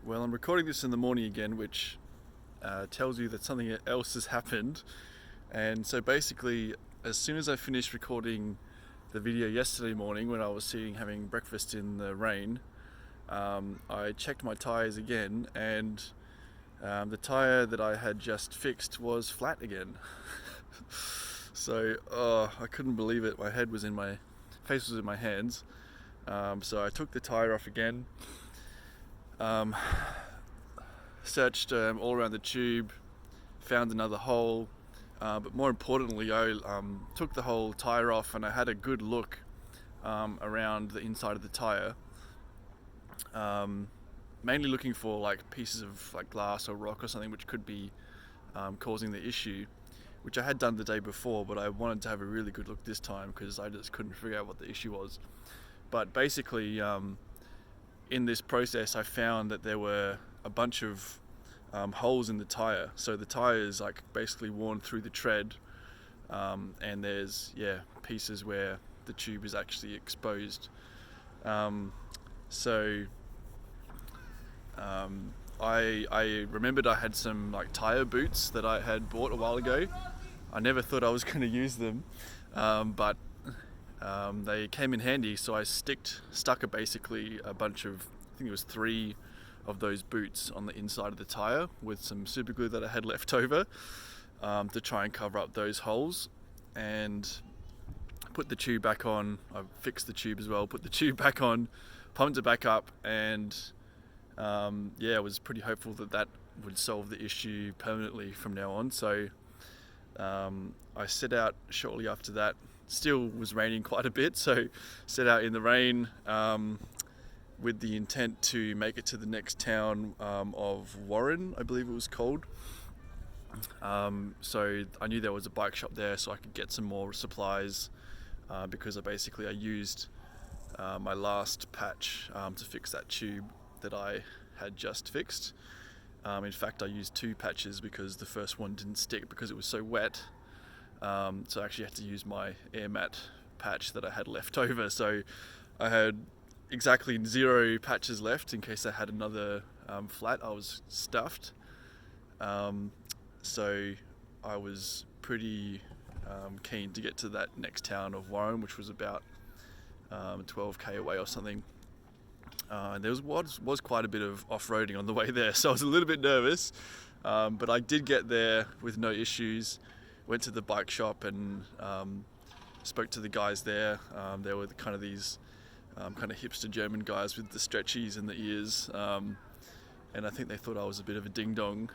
Well, I'm recording this in the morning again, which tells you that something else has happened. And so basically, as soon as I finished recording the video yesterday morning when I was sitting having breakfast in the rain, I checked my tyres again, and the tyre that I had just fixed was flat again. So I couldn't believe it. My face was in my hands. So I took the tyre off again. Searched all around the tube, found another hole, but more importantly, I took the whole tyre off and I had a good look around the inside of the tyre, mainly looking for like pieces of like glass or rock or something which could be causing the issue, which I had done the day before, but I wanted to have a really good look this time because I just couldn't figure out what the issue was. But basically, in this process, I found that there were a bunch of holes in the tyre. So the tyre is like basically worn through the tread, and there's pieces where the tube is actually exposed. I remembered I had some like tyre boots that I had bought a while ago. I never thought I was going to use them, but they came in handy, so I stuck basically a bunch of, I think it was 3 of those boots on the inside of the tyre with some super glue that I had left over to try and cover up those holes, and put the tube back on. I fixed the tube as well, put the tube back on, pumped it back up, and I was pretty hopeful that would solve the issue permanently from now on. So I set out shortly after that. Still was raining quite a bit, so set out in the rain with the intent to make it to the next town of Warren, I believe it was called. So I knew there was a bike shop there, so I could get some more supplies because I used my last patch to fix that tube that I had just fixed. In fact, I used 2 patches because the first one didn't stick because it was so wet. So I actually had to use my air mat patch that I had left over. So I had exactly 0 patches left in case I had another flat. I was stuffed. So I was pretty keen to get to that next town of Warren, which was about 12k away or something. And there was quite a bit of off-roading on the way there, so I was a little bit nervous, but I did get there with no issues. Went to the bike shop and spoke to the guys there. There were these kind of hipster German guys with the stretchies and the ears, and I think they thought I was a bit of a ding-dong.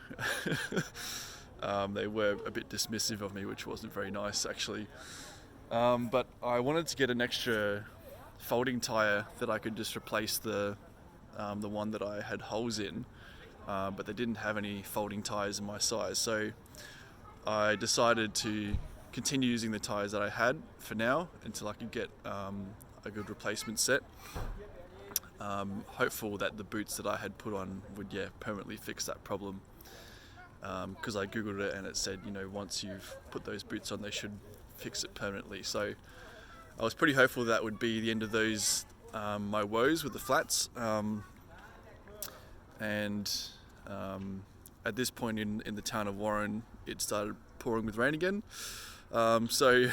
They were a bit dismissive of me, which wasn't very nice actually. But I wanted to get an extra folding tyre that I could just replace the one that I had holes in, but they didn't have any folding tyres in my size, so I decided to continue using the tyres that I had for now until I could get a good replacement set. Hopeful that the boots that I had put on would permanently fix that problem, because I googled it and it said once you've put those boots on they should fix it permanently. So I was pretty hopeful that would be the end of those my woes with the flats, and at this point in the town of Warren it started pouring with rain again, so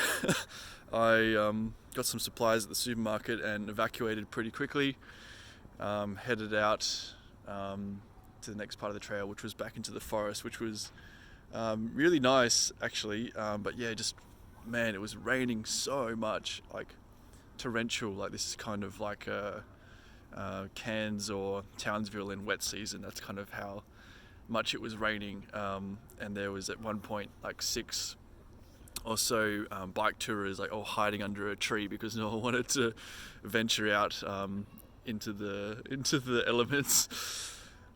I got some supplies at the supermarket and evacuated pretty quickly, headed out to the next part of the trail, which was back into the forest, which was really nice actually, but it was raining so much, like torrential. Like this is kind of like Cairns or Townsville in wet season. That's kind of how much it was raining, and there was at one point like 6 or so bike tourers like all hiding under a tree because no one wanted to venture out into the elements.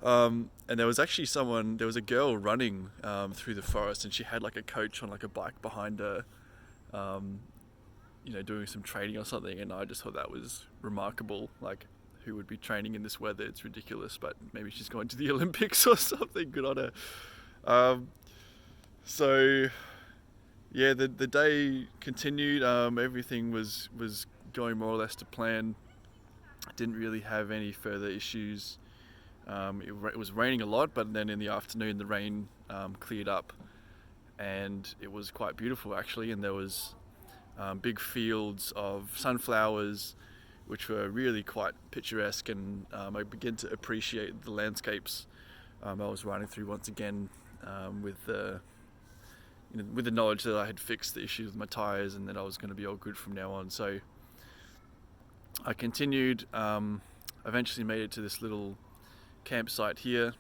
And there was a girl running through the forest, and she had like a coach on like a bike behind her, doing some training or something, and I just thought that was remarkable. Like, who would be training in this weather? It's ridiculous, but maybe she's going to the Olympics or something. Good on her. The day continued. Everything was going more or less to plan. Didn't really have any further issues It was raining a lot, but then in the afternoon the rain cleared up, and it was quite beautiful actually. And there was big fields of sunflowers, which were really quite picturesque, and I began to appreciate the landscapes I was riding through once again, with the with the knowledge that I had fixed the issues with my tyres and that I was going to be all good from now on. So I continued, eventually made it to this little campsite here,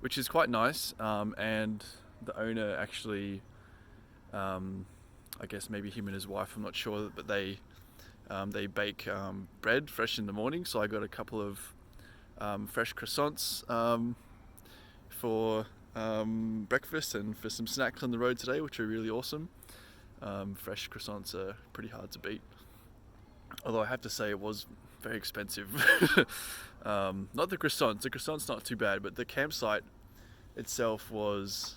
which is quite nice, and the owner actually, I guess maybe him and his wife, I'm not sure, but they bake bread fresh in the morning, so I got a couple of fresh croissants for breakfast and for some snacks on the road today, which are really awesome. Fresh croissants are pretty hard to beat, although I have to say it was very expensive. Not the croissants not too bad, but the campsite itself was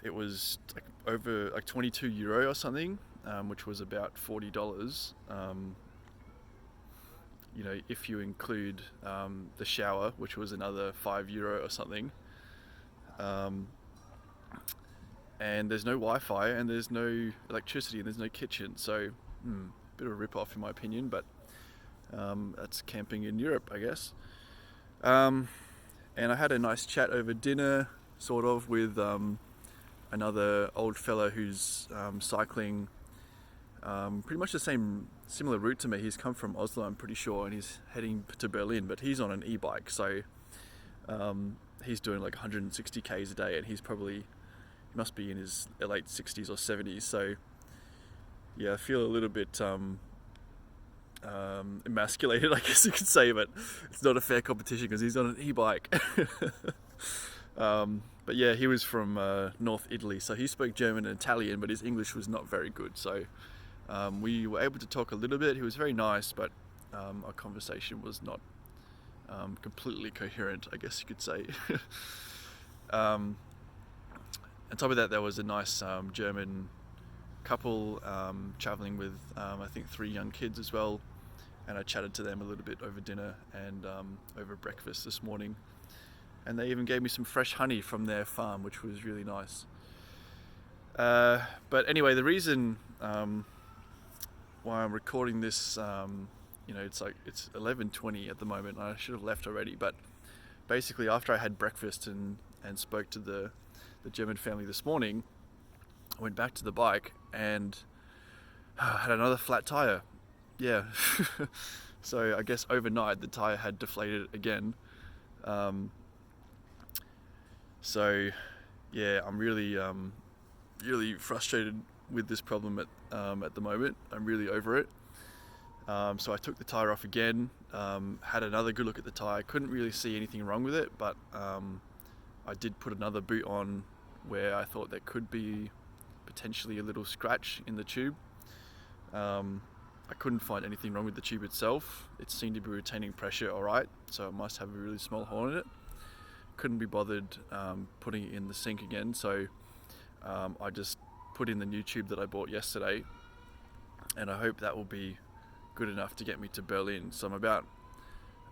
it was over 22 euro or something, which was about $40. If you include the shower, which was another €5 or something. And there's no Wi-Fi, and there's no electricity, and there's no kitchen, so bit of a rip-off in my opinion, but that's camping in Europe, I guess. And I had a nice chat over dinner, sort of, with another old fella who's cycling pretty much the similar route to me. He's come from Oslo, I'm pretty sure, and he's heading to Berlin, but he's on an e-bike, so he's doing like 160 k's a day, and he must be in his late 60s or 70s, so yeah, I feel a little bit emasculated, I guess you could say, but it's not a fair competition because he's on an e-bike. But yeah, he was from North Italy, so he spoke German and Italian, but his English was not very good, so we were able to talk a little bit. He was very nice, but our conversation was not completely coherent, I guess you could say. On top of that, there was a nice German couple traveling with I think 3 young kids as well, and I chatted to them a little bit over dinner and over breakfast this morning, and they even gave me some fresh honey from their farm, which was really nice. But anyway, the reason why I'm recording this, it's 11:20 at the moment. I should have left already, but basically after I had breakfast and spoke to the German family this morning, I went back to the bike and had another flat tire. Yeah. So I guess overnight the tire had deflated again. So yeah, I'm really frustrated with this problem at the moment. I'm really over it. So I took the tire off again, had another good look at the tire. Couldn't really see anything wrong with it, but I did put another boot on where I thought there could be potentially a little scratch in the tube. I couldn't find anything wrong with the tube itself. It seemed to be retaining pressure alright, so it must have a really small hole in it. Couldn't be bothered putting it in the sink again, so I just put in the new tube that I bought yesterday, and I hope that will be good enough to get me to Berlin. So I'm about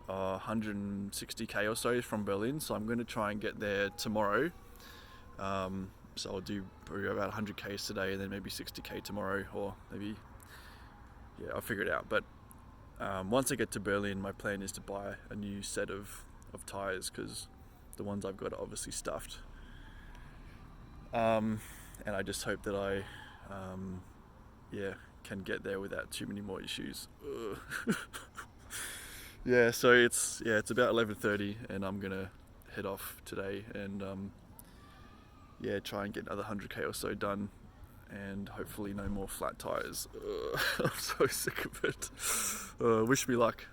160k or so from Berlin, so I'm going to try and get there tomorrow. So I'll do probably about 100 k's today, and then maybe 60k tomorrow, or maybe, yeah, I'll figure it out. But once I get to Berlin, my plan is to buy a new set of tyres, because the ones I've got are obviously stuffed. And I just hope that I can get there without too many more issues. Yeah, so it's about 11:30, and I'm gonna head off today and try and get another 100k or so done, and hopefully no more flat tires. I'm so sick of it. Wish me luck.